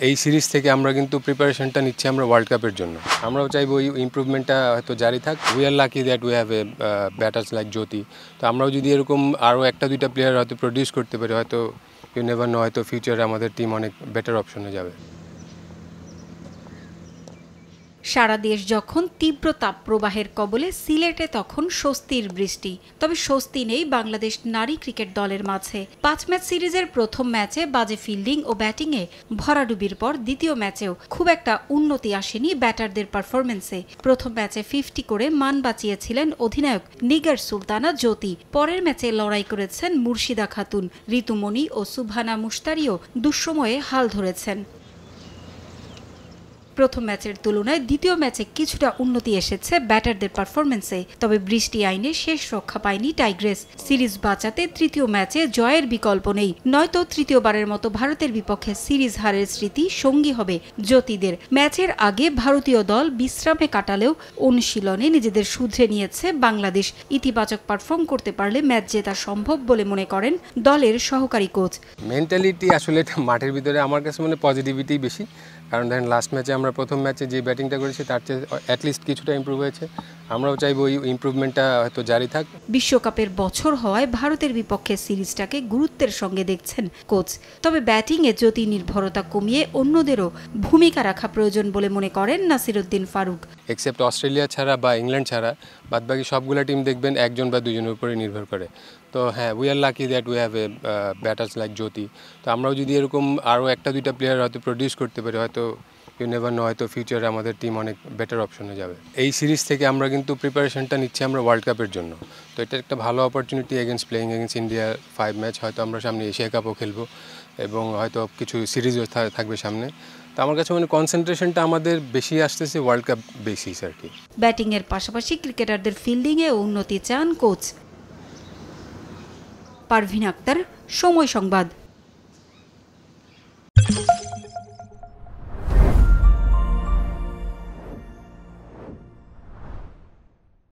এই সিরিজ থেকে আমরা কিন্তু প্রিপারেশনটা নিচ্ছি আমরা ওয়ার্ল্ড কাপের জন্য। আমরাও চাইবো ওই ইমপ্রুভমেন্টটা হয়তো জারি থাক। We are lucky that we have a batters like Jyoti. তো আমরাও যদি এরকম আরও একটা দুইটা প্লেয়ার হয়তো প্রডিউস করতে পারি, হয়তো ইউ নেভার নো, হয়তো ফিউচারে আমাদের টিম অনেক বেটার অপশনে যাবে। সারা দেশ যখন তীব্র তাপপ্রবাহের কবলে, সিলেটে তখন স্বস্তির বৃষ্টি। তবে স্বস্তি নেই বাংলাদেশ নারী ক্রিকেট দলের মাঝে। 5 ম্যাচ সিরিজের প্রথম ম্যাচে বাজে ফিল্ডিং ও ব্যাটিংয়ে ভরাডুবির পর দ্বিতীয় ম্যাচেও খুব একটা উন্নতি আসেনি ব্যাটারদের পারফরমেন্সে। প্রথম ম্যাচে 50 করে মান বাঁচিয়েছিলেন অধিনায়ক নিগার সুলতানা জ্যোতি। পরের ম্যাচে লড়াই করেছেন মুর্শিদা খাতুন, ঋতুমণি ও সুবহানা মুশতারিও দুঃসময়ে হাল ধরেছেন। প্রথম ম্যাচের তুলনায় দ্বিতীয় ম্যাচে কিছুটা উন্নতি এসেছে ব্যাটারদের পারফরমেন্সে। তবে বৃষ্টি আইনে শেষ রক্ষা পায়নি টাইগ্রেস। সিরিজ বাঁচাতে তৃতীয় ম্যাচে জয়ের বিকল্প নেই, নয়তো তৃতীয়বারের মতো ভারতের বিপক্ষে সিরিজ হারের স্মৃতি সঙ্গী হবে জ্যোতিদের। ম্যাচের আগে ভারতীয় দল বিশ্রামে কাটালেও অনুশীলনে নিজেদের শুধরে নিয়েছে বাংলাদেশ। ইতিবাচক পারফর্ম করতে পারলে ম্যাচ জেতা সম্ভব বলে মনে করেন দলের সহকারী কোচ। মেন্টালিটি আসলে মাঠের ভিতরে আমার কাছে মনে পজিটিভিটি বেশি, কারণ দেখেন লাস্ট ম্যাচে আমরা প্রথম ম্যাচে যে ব্যাটিংটা করেছি তার চেয়ে অ্যাটলিস্ট কিছুটা ইমপ্রুভ হয়েছে। আমরাও চাইবো ওই ইমপ্রুভমেন্টটা হয়তো জারি থাক। বিশ্বকাপের বছর হওয়ায় ভারতের বিপক্ষে সিরিজটাকে গুরুত্বের সঙ্গে দেখছেন কোচ। তবে ব্যাটিংয়ে জ্যোতি নির্ভরতা কমিয়ে অন্যদেরও ভূমিকা রাখা প্রয়োজন বলে মনে করেন নাসিরউদ্দিন ফারুক। এক্সেপ্ট অস্ট্রেলিয়া ছাড়া বা ইংল্যান্ড ছাড়া বাদবাকি সবগুলো টিম দেখবেন একজন বা দুজনের উপরে নির্ভর করে। তো হ্যাঁ, we are lucky that we have a batters like Jyoti. তো আমরাও যদি এরকম আরও একটা দুইটা প্লেয়ার হয়তো প্রডিউস করতে পারি, হয়তো ইউ নেভার নো, হয়তো ফিউচারে আমাদের টিম অনেক বেটার অপশনে যাবে। এই সিরিজ থেকে আমরা কিন্তু প্রিপারেশনটা নিচ্ছি আমরা ওয়ার্ল্ড কাপের জন্য। তো এটা একটা ভালো opportunity playing against India 5 match. হয়তো আমরা সামনে এশিয়া কাপও খেলবো এবং হয়তো কিছু সিরিজও থাকবে সামনে। তো আমার কাছে মানে কনসেন্ট্রেশনটা আমাদের বেশি আসতেছে ওয়ার্ল্ড কাপ বেসিস আর কি। ব্যাটিংয়ের পাশাপাশি ক্রিকেটারদের ফিল্ডিংয়ে উন্নতি চান কোচ। পারভিন আক্তার, সময় সংবাদ।